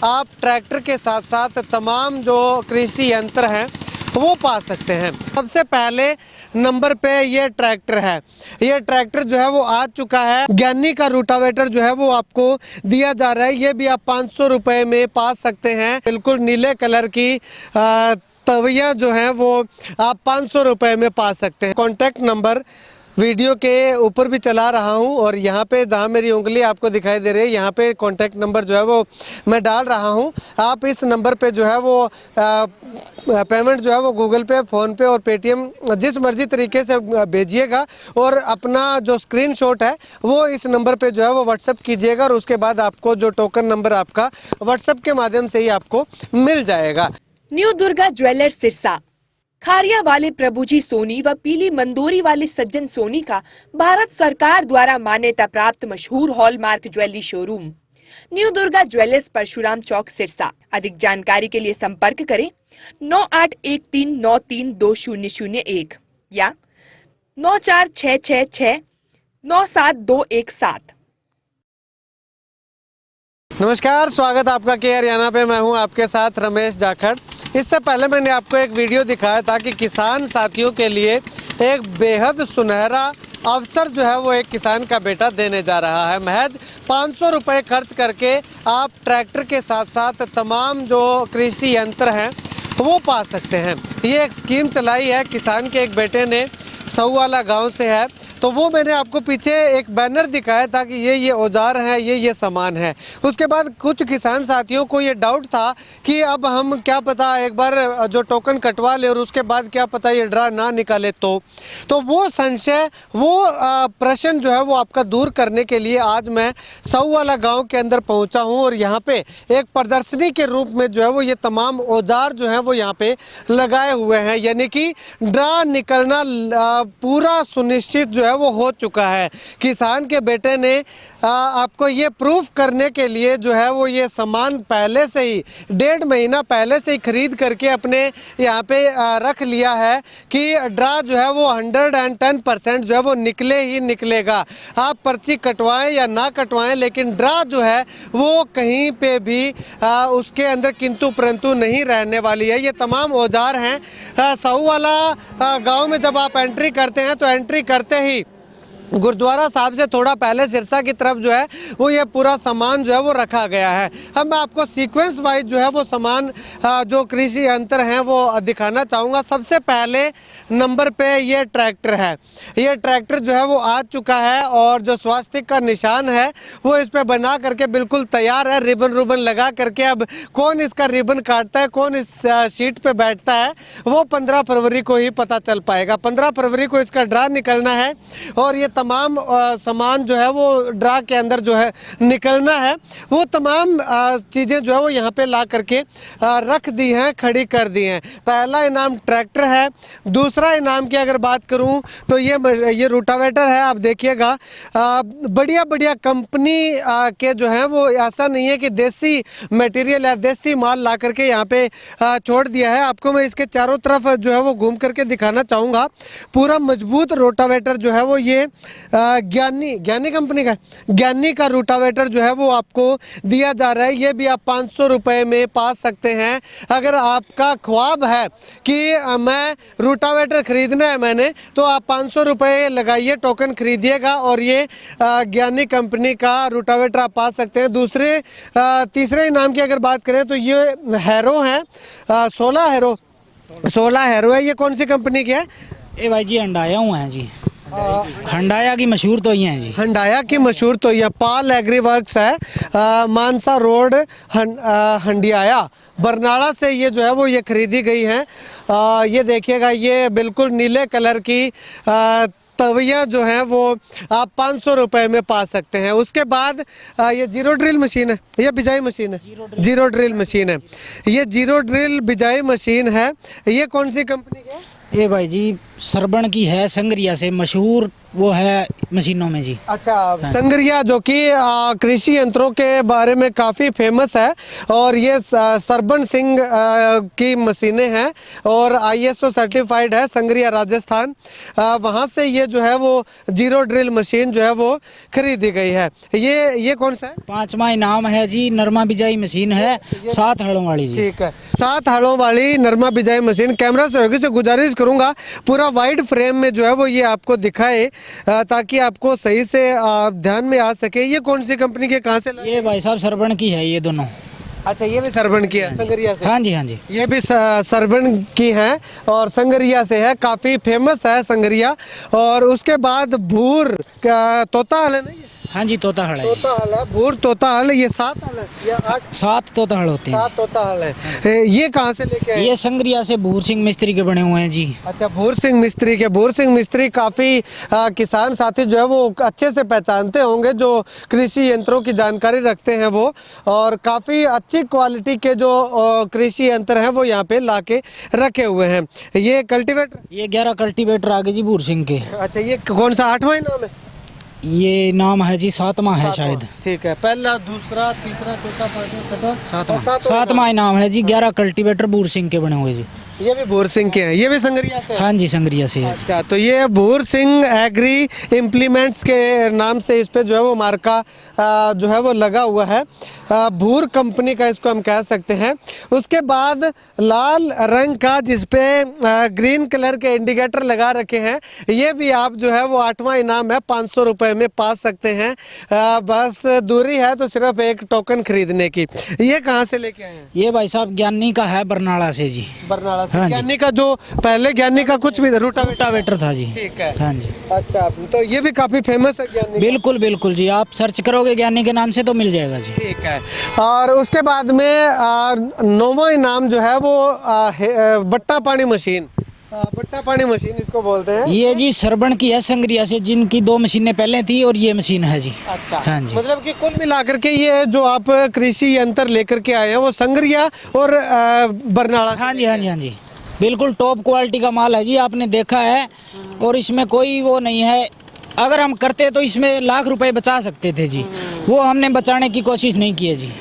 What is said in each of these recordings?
आप ट्रैक्टर के साथ साथ तमाम जो कृषि यंत्र हैं वो पा सकते हैं। सबसे पहले नंबर पे ये ट्रैक्टर है। ये ट्रैक्टर जो है वो आ चुका है। ज्ञानी का रूटावेटर जो है वो आपको दिया जा रहा है। ये भी आप 500 रुपये में पा सकते हैं। बिल्कुल नीले कलर की तवियाँ जो हैं वो आप 500 रुपये में पा सकते हैं। कॉन्टैक्ट नंबर वीडियो के ऊपर भी चला रहा हूं और यहाँ पे जहाँ मेरी उंगली आपको दिखाई दे रही है यहाँ पे कॉन्टैक्ट नंबर जो है वो मैं डाल रहा हूं। आप इस नंबर पे जो है वो पेमेंट जो है वो गूगल पे, फ़ोन पे और पेटीएम जिस मर्जी तरीके से भेजिएगा और अपना जो स्क्रीनशॉट है वो इस नंबर पे जो है वो व्हाट्सएप कीजिएगा और उसके बाद आपको जो टोकन नंबर आपका व्हाट्सएप के माध्यम से ही आपको मिल जाएगा। न्यू दुर्गा ज्वेलर्स सिरसा, खारिया वाले प्रभुजी सोनी व पीली मंदोरी वाले सज्जन सोनी का भारत सरकार द्वारा मान्यता प्राप्त मशहूर hallmark jewellery showroom new Durga jewellers, Parshuram Chowk, Sirsa. अधिक जानकारी के लिए संपर्क करें 9813932001 या 9466697217। नमस्कार, स्वागत आपका के हरियाणा पे। मैं हूं आपके साथ रमेश जाखड़। इससे पहले मैंने आपको एक वीडियो दिखाया था कि किसान साथियों के लिए एक बेहद सुनहरा अवसर जो है वो एक किसान का बेटा देने जा रहा है। महज 500 रुपये खर्च करके आप ट्रैक्टर के साथ साथ तमाम जो कृषि यंत्र हैं वो पा सकते हैं। ये एक स्कीम चलाई है किसान के एक बेटे ने, सऊवाला गांव से है। तो वो मैंने आपको पीछे एक बैनर दिखाया था कि ये औजार हैं, ये सामान है। उसके बाद कुछ किसान साथियों को ये डाउट था कि अब हम क्या पता एक बार जो टोकन कटवा ले और उसके बाद क्या पता ये ड्रा ना निकाले तो वो संशय, वो प्रश्न जो है वो आपका दूर करने के लिए आज मैं सऊवाला गांव के अंदर पहुंचा हूं और यहाँ पे एक प्रदर्शनी के रूप में जो है वो ये तमाम औजार जो है वो यहाँ पे लगाए हुए हैं। यानी कि ड्रा निकलना पूरा सुनिश्चित जो है वो हो चुका है। किसान के बेटे ने आपको ये प्रूफ करने के लिए जो है वो ये सामान पहले से ही 1.5 महीना पहले से ही खरीद करके अपने यहाँ पे रख लिया है कि ड्रा जो है वो 110% जो है वो निकले ही निकलेगा। आप पर्ची कटवाएं या ना कटवाएं, लेकिन ड्रा जो है वो कहीं पे भी उसके अंदर किंतु परंतु नहीं रहने वाली है। ये तमाम औजार हैं। सऊवाला गांव में जब आप एंट्री करते हैं तो एंट्री करते ही गुरुद्वारा साहब से थोड़ा पहले सिरसा की तरफ जो है वो ये पूरा सामान जो है वो रखा गया है। अब मैं आपको सीक्वेंस वाइज जो है वो सामान जो कृषि यंत्र हैं वो दिखाना चाहूँगा। सबसे पहले नंबर पे ये ट्रैक्टर है। ये ट्रैक्टर जो है वो आ चुका है और जो स्वास्तिक का निशान है वो इस पर बना करके बिल्कुल तैयार है। रिबन रुबन लगा करके अब कौन इसका रिबन काटता है, कौन इस सीट पर बैठता है, वो 15 फरवरी को ही पता चल पाएगा। 15 फरवरी को इसका ड्रा निकलना है और ये तमाम सामान जो है वो ड्रा के अंदर जो है निकलना है। वो तमाम चीज़ें जो है वो यहाँ पे ला करके रख दी हैं, खड़ी कर दी हैं। पहला इनाम ट्रैक्टर है। दूसरा इनाम की अगर बात करूँ तो ये रूटावेटर है। आप देखिएगा बढ़िया बढ़िया कंपनी के जो है वो ऐसा नहीं है कि देसी मटेरियल या देसी माल ला करके यहाँ पे छोड़ दिया है। आपको मैं इसके चारों तरफ जो है वो घूम करके दिखाना चाहूँगा। पूरा मजबूत रोटावेटर जो है वो ये ज्ञानी कंपनी का, ज्ञानी का रूटावेटर जो है वो आपको दिया जा रहा है। ये भी आप 500 रुपये में पा सकते हैं। अगर आपका ख्वाब है कि मैं रूटावेटर खरीदना है मैंने, तो आप 500 रुपये लगाइए, टोकन खरीदिएगा और ये ज्ञानी कंपनी का रूटावेटर आप पा सकते हैं। तीसरे इनाम की अगर बात करें तो ये हैरो है, 16 हैरो है। ये कौन सी कंपनी की है? ये भाई जी हंडाया हुआ है जी, हंडाया की मशहूर तो ही हैं जी। हंडाया की मशहूर तो ये पाल एग्री वर्क्स है, मानसा रोड, हंडियाया, बरनाला से ये जो है वो ये खरीदी गई है। ये देखिएगा, ये बिल्कुल नीले कलर की तवियाँ जो हैं वो आप 500 रुपये में पा सकते हैं। उसके बाद ये जीरो ड्रिल मशीन है, ये बिजाई मशीन है, जीरो ड्रिल मशीन है। ये जीरो ड्रिल बिजाई मशीन है। ये कौन सी कंपनी की है? ये भाई जी सरबण की है, संगरिया से मशहूर वो है मशीनों में जी। अच्छा, संगरिया जो कि कृषि यंत्रों के बारे में काफ़ी फेमस है और ये सरबण सिंह की मशीनें हैं और ISO सर्टिफाइड है, संगरिया राजस्थान। वहाँ से ये जो है वो जीरो ड्रिल मशीन जो है वो खरीदी गई है। ये कौन सा है? 5वां इनाम है जी, नरमा बिजाई मशीन है 7 हड़ों वाली जी। ठीक है, 7 हड़ों वाली नरमा बिजाई मशीन। कैमरा सहयोगी से गुजारिश करूंगा पूरा वाइड फ्रेम में जो है वो ये आपको दिखाए ताकि आपको सही से ध्यान में आ सके। ये कौन सी कंपनी के, कहाँ से? ये भाई साहब सरबण की है ये दोनों। अच्छा, ये भी सरबण की है, संगरिया से? हाँ जी हाँ जी, ये भी सरबण की है और संगरिया से है, काफ़ी फेमस है संगरिया। और उसके बाद भूर तोता हल है ना? हाँ जी तोता हल है। तोता हल है, भूर तोता हल। ये 7 हल है या 8? 7 तोता हल होते हैं। 7 तोता हल है। ये कहाँ से लेके आए? ये संगरिया से भूर सिंह मिस्त्री के बने हुए हैं जी। अच्छा, भूर सिंह मिस्त्री के। भूर सिंह मिस्त्री काफ़ी किसान साथी जो है वो अच्छे से पहचानते होंगे, जो कृषि यंत्रों की जानकारी रखते हैं वो, और काफ़ी अच्छी क्वालिटी के जो कृषि यंत्र हैं वो यहाँ पे लाके रखे हुए हैं। ये कल्टीवेटर? ये 11 कल्टीवेटर आगे जी भूर सिंह के। अच्छा, ये कौन सा 8वां इनाम है? ये नाम है जी 7वां है शायद। ठीक है, पहला, दूसरा, तीसरा, चौथा, पांचवा, छठा, 7वां इनाम है जी। 11 कल्टीवेटर भूर सिंह के बने हुए जी। ये भी भूर सिंह के हैं? ये भी संगरिया से? हाँ जी संगरिया से है। अच्छा, तो ये भूर सिंह एग्री इम्प्लीमेंट्स के नाम से इस पे जो है वो मार्का जो है वो लगा हुआ है। भूर कंपनी का इसको हम कह सकते हैं। उसके बाद लाल रंग का जिसपे ग्रीन कलर के इंडिकेटर लगा रखे हैं, ये भी आप जो है वो 8वां इनाम है, 500 रुपये में पा सकते हैं। बस दूरी है तो सिर्फ एक टोकन खरीदने की। ये कहाँ से लेके आए हैं? ये भाई साहब ज्ञानी का है, बरनाला से जी। बरनाला से? हाँ जी। ज्ञानी का जो पहले ज्ञानी का कुछ भी रोटावेटर था जी। ठीक है। हाँ जी। अच्छा, तो ये भी काफी फेमस है ज्ञानी? बिल्कुल बिल्कुल जी, आप सर्च करोगे ज्ञानी के नाम से तो मिल जाएगा जी। ठीक है। और उसके बाद में 9वां इनाम जो है वो बट्टा पानी मशीन। बट्टा पानी मशीन इसको बोलते हैं। ये जी सरबण की है, संगरिया से, जिनकी 2 मशीनें पहले थी और ये मशीन है जी। अच्छा, हाँ जी। मतलब कि कुल मिलाकर के ये जो आप कृषि यंत्र लेकर के आए हैं वो संगरिया और बरनाला? हाँ जी हाँ जी हाँ जी, बिल्कुल टॉप क्वालिटी का माल है जी, आपने देखा है। और इसमें कोई वो नहीं है, अगर हम करते तो इसमें लाख रुपए बचा सकते थे जी, वो हमने बचाने की कोशिश नहीं की है जी।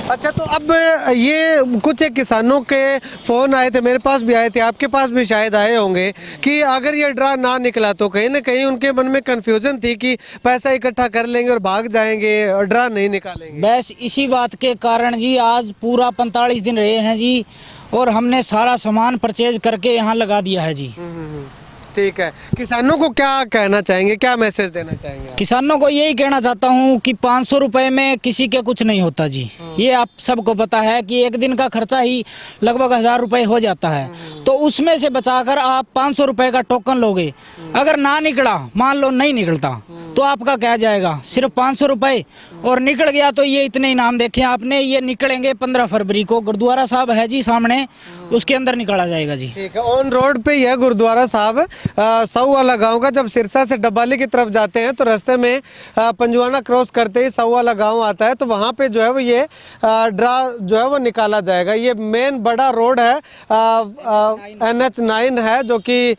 अच्छा, तो अब ये कुछ एक किसानों के फ़ोन आए थे, मेरे पास भी आए थे, आपके पास भी शायद आए होंगे, कि अगर ये ड्रा ना निकला तो कहीं ना कहीं उनके मन में कन्फ्यूजन थी कि पैसा इकट्ठा कर लेंगे और भाग जाएंगे और ड्रा नहीं निकालेंगे। बस इसी बात के कारण जी आज पूरा 45 दिन रहे हैं जी, और हमने सारा सामान परचेज करके यहाँ लगा दिया है जी। ठीक है, किसानों को क्या कहना चाहेंगे, क्या मैसेज देना चाहेंगे? किसानों को यही कहना चाहता हूँ कि 500 रुपये में किसी के कुछ नहीं होता जी। ये आप सबको पता है कि एक दिन का खर्चा ही लगभग 1000 रुपये हो जाता है, तो उसमें से बचाकर आप 500 रुपये का टोकन लोगे। अगर ना निकला, मान लो नहीं निकलता, तो आपका क्या जाएगा? सिर्फ 500 रुपये। और निकल गया तो ये इतने इनाम देखे आपने, ये निकलेंगे 15 फरवरी को, गुरुद्वारा साहब है जी सामने, उसके अंदर निकाला जाएगा जी। ठीक है, ऑन रोड पे ही है गुरुद्वारा साहब, सऊ वाला गांव का। जब सिरसा से डब्बाली की तरफ जाते हैं तो रास्ते में पंजवाना क्रॉस करते ही सऊ वाला गांव आता है, तो वहाँ पे जो है वो ये ड्रा जो है वो निकाला जाएगा। ये मेन बड़ा रोड है, NH9 है, जो कि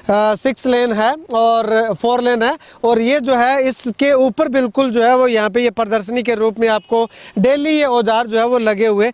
6 लेन है और 4 लेन है। और ये जो है इसके ऊपर बिल्कुल जो है वो यहाँ पे ये प्रदर्शनी के रूप में आपको डेली ये औजार जो है वो लगे हुए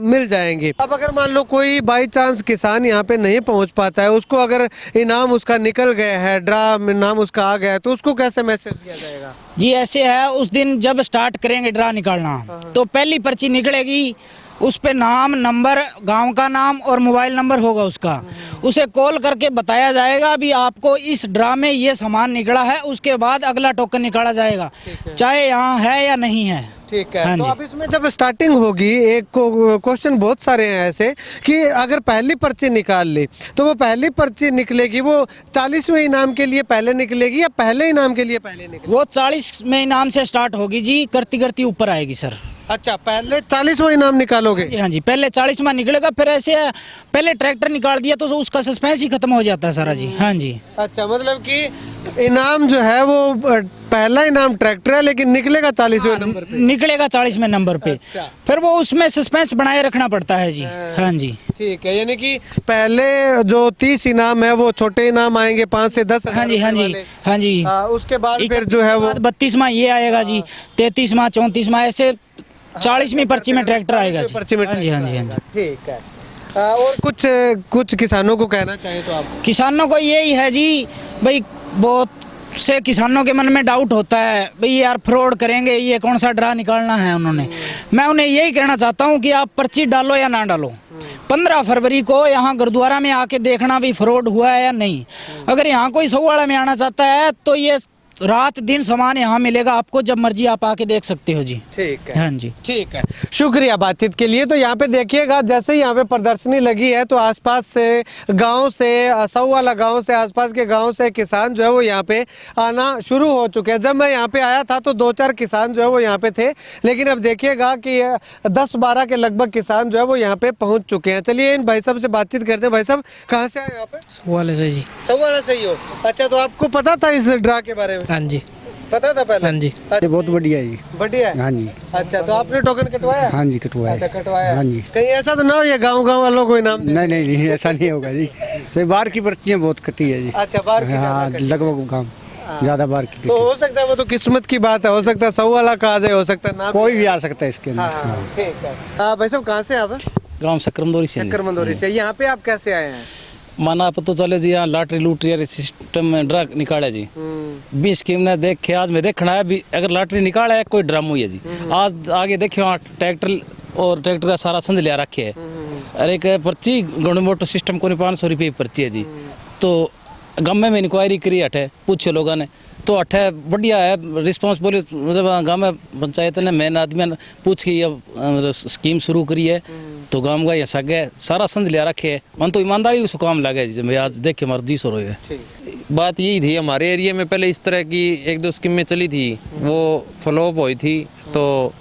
मिल जाएंगे। अब अगर मान लो कोई बाई चांस किसान यहाँ पे नहीं पहुँच पाता है, उसको अगर इनाम उसका निकल गया है, ड्रा में नाम उसका आ गया है, तो उसको कैसे मैसेज दिया जाएगा? जी ऐसे है, उस दिन जब स्टार्ट करेंगे ड्रा निकालना, तो पहली पर्ची निकलेगी, उस पे नाम, नंबर, गांव का नाम और मोबाइल नंबर होगा उसका, उसे कॉल करके बताया जाएगा भी आपको इस ड्रा में ये सामान निकला है, उसके बाद अगला टोकन निकाला जाएगा, चाहे यहाँ है या नहीं है। ठीक है। तो अब इसमें जब स्टार्टिंग होगी, एक क्वेश्चन बहुत सारे हैं ऐसे कि अगर पहली पर्ची निकाल ली तो वो पहली पर्ची निकलेगी वो 40वें इनाम के लिए पहले निकलेगी या पहले इनाम के लिए पहले निकलेगी? वो 40वें इनाम से स्टार्ट होगी जी, करती करती ऊपर आएगी सर। अच्छा, पहले 40वां इनाम निकालोगे? हाँ जी, पहले 40वां निकलेगा, फिर ऐसे पहले ट्रैक्टर निकाल दिया तो उसका सस्पेंस ही खत्म हो जाता है सारा जी। हाँ जी। अच्छा, मतलब कि इनाम जो है वो पहला इनाम ट्रैक्टर है, लेकिन निकलेगा 40वें नंबर पे। निकलेगा 40वें नंबर पे। अच्छा। फिर वो उसमें सस्पेंस बनाए रखना पड़ता है जी। हाँ जी, ठीक है, यानी कि पहले जो 30 इनाम है वो छोटे इनाम आएंगे 5 से 10 हाँ जी, हाँ जी, हाँ जी। उसके बाद फिर जो है वो 32वां ये आएगा जी, 33वां 34वां ऐसे 40वीं पर्ची में ट्रैक्टर आएगा जी। पर्ची में हाँ जी, हाँ जी, हाँ जी। ठीक है। और कुछ किसानों को कहना चाहे तो आप? किसानों को यही है जी भाई, बहुत से किसानों के मन में डाउट होता है भाई यार फ्रॉड करेंगे, ये कौन सा ड्रा निकालना है उन्होंने। मैं उन्हें यही कहना चाहता हूँ कि आप पर्ची डालो या ना डालो, 15 फरवरी को यहाँ गुरुद्वारा में आके देखना भी फ्रॉड हुआ है या नहीं। अगर यहाँ कोई सौवाड़ा में आना चाहता है तो ये रात दिन सामान यहाँ मिलेगा आपको, जब मर्जी आप आके देख सकते हो जी। ठीक है, हाँ जी, ठीक है, शुक्रिया बातचीत के लिए। तो यहाँ पे देखिएगा, जैसे ही यहाँ पे प्रदर्शनी लगी है तो आसपास से गांव से, सौवाला गांव से, आसपास के गांव से किसान जो है वो यहाँ पे आना शुरू हो चुके हैं। जब मैं यहाँ पे आया था तो 2-4 किसान जो है वो यहाँ पे थे, लेकिन अब देखिएगा कि 10-12 के लगभग किसान जो है वो यहाँ पे पहुँच चुके हैं। चलिए इन भाई साहब से बातचीत करते हैं। भाई साहब कहाँ से आए यहाँ पे? सवाल से जी। सौवाला से ही हो? अच्छा, तो आपको पता था इस ड्रा के बारे में? हाँ जी, पता था पहले? हाँ जी। अच्छा, बहुत बढ़िया है जी। बढ़िया है। हाँ जी, अच्छा, तो आपने टोकन कटवाया? हाँ जी, कटवाया। अच्छा, कटवाया। हाँ जी। कहीं ऐसा तो ना हो ये गांव वालों को इनाम दे? नहीं नहीं नहीं, ऐसा नहीं होगा जी। तो बाहर की पर्चियाँ बहुत कटी है जी। अच्छा, बाहर की हाँ, ज्यादा कटी। लगभग काम ज्यादा बाहर की तो कटी। हो सकता है वो तो किस्मत की बात है, हो सकता है 100 का आ जाए, हो सकता है ना। कोई भी आ सकता है इसके हाँ, अंदर। हाँ, ठीक है। भाई साहब कहाँ से आप? गाँव सकरमदोरी से। चक्कर मंदोरी से। यहाँ पे आप कैसे आए हैं? माना पता चले जी, यहाँ लॉटरी लूटरी सिस्टम में ड्रा निकाले जी। 20 स्कीम ने देख के आज में देखना है भी, अगर लॉटरी निकाला है कोई ड्रामो है जी। आज आगे देखियो वहाँ ट्रैक्टर और ट्रैक्टर का सारा संज लिया रखे है। अरे एक पर्ची गणु मोटो सिस्टम को 500 रुपये की पर्ची है जी। तो गाँव में इंक्वायरी करी हटे, पूछे लोगों ने तो अठे बढ़िया है रिस्पांस बोले, मतलब गाँव में पंचायत ने मेन आदमी ने पूछ के ये स्कीम शुरू करी है। तो गाँव का ये सगे सारा संज लिया रखे है, मन तो ईमानदारी से काम लगे जी। मैं आज देख के हमारे 200 रुपये। बात यही थी, हमारे एरिया में पहले इस तरह की 1-2 स्कीमें चली थी, वो फ्लॉप हुई थी, तो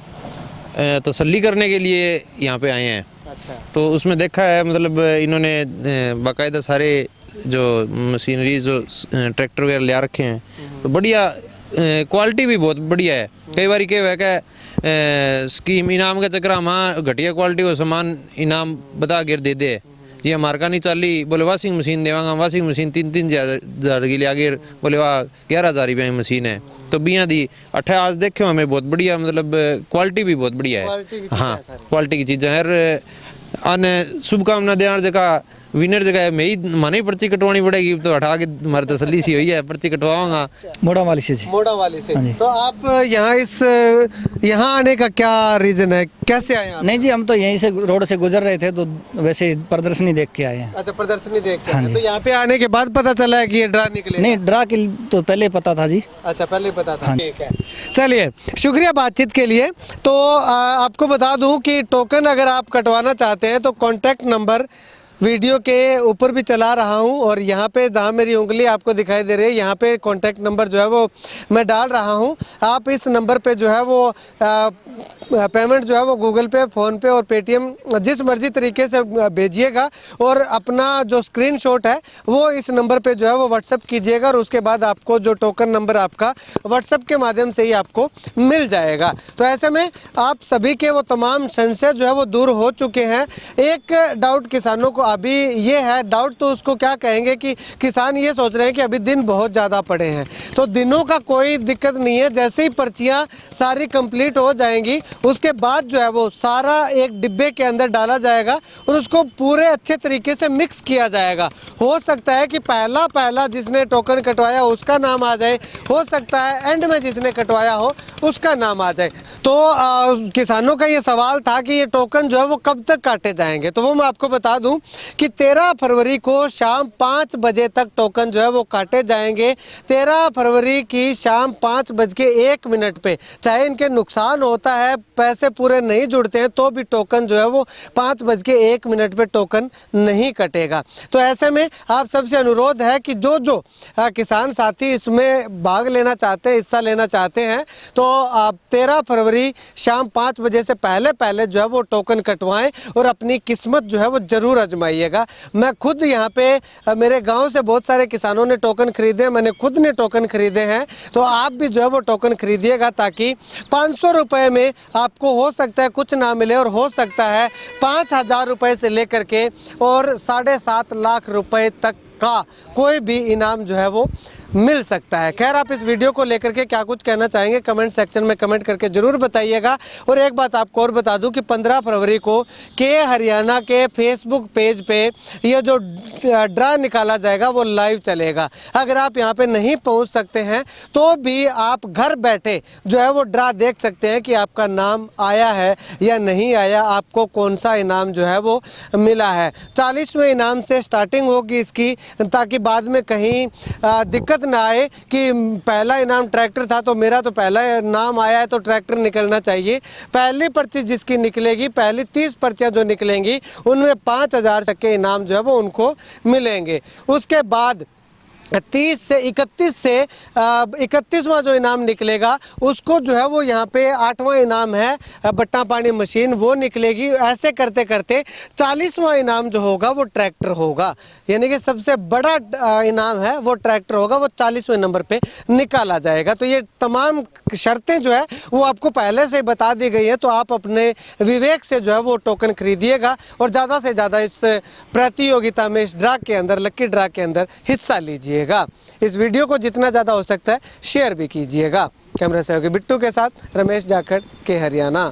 तसल्ली करने के लिए यहाँ पे आए हैं। अच्छा, तो उसमें देखा है, मतलब इन्होंने बाकायदा सारे जो मशीनरी जो ट्रैक्टर वगैरह ले रखे हैं, तो बढ़िया क्वालिटी भी बहुत बढ़िया है। कई बार क्या है कि स्कीम इनाम के चक्कर में घटिया क्वालिटी को सामान इनाम बता कर दे दे जी। हमारे का नहीं चली, बोले वॉशिंग मशीन देवांगा, वॉशिंग मशीन 3-3 हज़ार के लिए आगे बोले वाह 11,000 रुपये की मशीन है, तो बियाँ दी 18। आज देखो हमें बहुत बढ़िया, मतलब क्वालिटी भी बहुत बढ़िया है। हाँ, क्वालिटी की चीज़ें है। अन्य शुभकामना दें जगह विनर जगह मैं ही माने ही पर्ची कटवानी पड़ेगी, तो हटा के हमारी तसल्ली सी हुई है, पर्ची कटवाऊंगा। मोड़ा वाली से जी। मोड़ा वाली से। तो आप यहाँ आने का क्या रीजन है, कैसे आए आप? नहीं जी, हम तो यहीं से रोड से गुजर रहे थे, तो वैसे प्रदर्शनी देख के आए हैं। अच्छा, प्रदर्शनी देख के आए। तो यहाँ पे आने के बाद पता चला है कि ये ड्रा निकले? नहीं, ड्रा की तो पहले पता था जी। अच्छा, पहले ही पता था। ठीक है, चलिए शुक्रिया बातचीत के लिए। तो आपको बता दूं कि टोकन अगर आप कटवाना चाहते हैं तो कॉन्टैक्ट नंबर वीडियो के ऊपर भी चला रहा हूं, और यहाँ पे जहाँ मेरी उंगली आपको दिखाई दे रही है यहाँ पे कॉन्टैक्ट नंबर जो है वो मैं डाल रहा हूं। आप इस नंबर पे जो है वो पेमेंट जो है वो गूगल पे, फ़ोन पे और पेटीएम जिस मर्जी तरीके से भेजिएगा, और अपना जो स्क्रीनशॉट है वो इस नंबर पे जो है वो व्हाट्सएप कीजिएगा, और उसके बाद आपको जो टोकन नंबर आपका व्हाट्सएप के माध्यम से ही आपको मिल जाएगा। तो ऐसे में आप सभी के वो तमाम संशय जो है वो दूर हो चुके हैं। एक डाउट किसानों को अभी ये है, डाउट तो उसको क्या कहेंगे कि किसान ये सोच रहे हैं कि अभी दिन बहुत ज़्यादा पड़े हैं, तो दिनों का कोई दिक्कत नहीं है। जैसे ही पर्चियाँ सारी कंप्लीट हो जाएंगी उसके बाद जो है वो सारा एक डिब्बे के अंदर डाला जाएगा और उसको पूरे अच्छे तरीके से मिक्स किया जाएगा। हो सकता है कि पहला जिसने टोकन कटवाया उसका नाम आ जाए, हो सकता है एंड में जिसने कटवाया हो उसका नाम आ जाए। तो किसानों का ये सवाल था कि ये टोकन जो है वो कब तक काटे जाएंगे, तो वो मैं आपको बता दूं कि 13 फरवरी को शाम 5 बजे तक टोकन जो है वो काटे जाएंगे। 13 फरवरी की शाम 5:01 पे, चाहे इनके नुकसान होता है, पैसे पूरे नहीं जुड़ते हैं, तो भी टोकन जो है वो 5:01 पे टोकन नहीं कटेगा। तो ऐसे में आप सबसे अनुरोध है कि जो किसान साथी इसमें भाग लेना चाहते हैं, हिस्सा लेना चाहते हैं, तो आप 13 फरवरी शाम 5 बजे से पहले जो है वो टोकन कटवाएं और अपनी किस्मत जो है वो जरूर आजमाइए। पाइएगा। मैं खुद यहाँ पे मेरे गांव से बहुत सारे किसानों ने टोकन खरीदे, मैंने खुद ने टोकन खरीदे हैं, तो आप भी जो है वो टोकन खरीदिएगा ताकि 500 रुपये में आपको हो सकता है कुछ ना मिले और हो सकता है 5,000 रुपये से लेकर के और 7.5 लाख रुपए तक का कोई भी इनाम जो है वो मिल सकता है। खैर, आप इस वीडियो को लेकर के क्या कुछ कहना चाहेंगे कमेंट सेक्शन में कमेंट करके ज़रूर बताइएगा। और एक बात आपको और बता दूं कि 15 फरवरी को के हरियाणा के फेसबुक पेज पे ये जो ड्रा निकाला जाएगा वो लाइव चलेगा। अगर आप यहाँ पे नहीं पहुँच सकते हैं तो भी आप घर बैठे जो है वो ड्रा देख सकते हैं कि आपका नाम आया है या नहीं आया, आपको कौन सा इनाम जो है वो मिला है। 40वें इनाम से स्टार्टिंग होगी इसकी, ताकि बाद में कहीं दिक्कत ना आए कि पहला इनाम ट्रैक्टर था तो मेरा तो पहला नाम आया है तो ट्रैक्टर निकलना चाहिए। पहली पर्ची जिसकी निकलेगी, पहली 30 पर्चियाँ जो निकलेंगी उनमें 5,000 तक के इनाम जो है वो उनको मिलेंगे। उसके बाद 30 से 31वां जो इनाम निकलेगा उसको जो है वो यहाँ पे 8वां इनाम है बट्टा पानी मशीन, वो निकलेगी। ऐसे करते करते 40वां इनाम जो होगा वो ट्रैक्टर होगा, यानी कि सबसे बड़ा इनाम है वो ट्रैक्टर होगा, वो 40वें नंबर पे निकाला जाएगा। तो ये तमाम शर्तें जो है वो आपको पहले से बता दी गई है, तो आप अपने विवेक से जो है वो टोकन खरीदिएगा और ज़्यादा से ज़्यादा इस प्रतियोगिता में, इस ड्रा के अंदर, लक्की ड्रा के अंदर हिस्सा लीजिए। इस वीडियो को जितना ज़्यादा हो सकता है शेयर भी कीजिएगा। कैमरा सहयोगी बिट्टू के साथ रमेश जाखड़, के हरियाणा।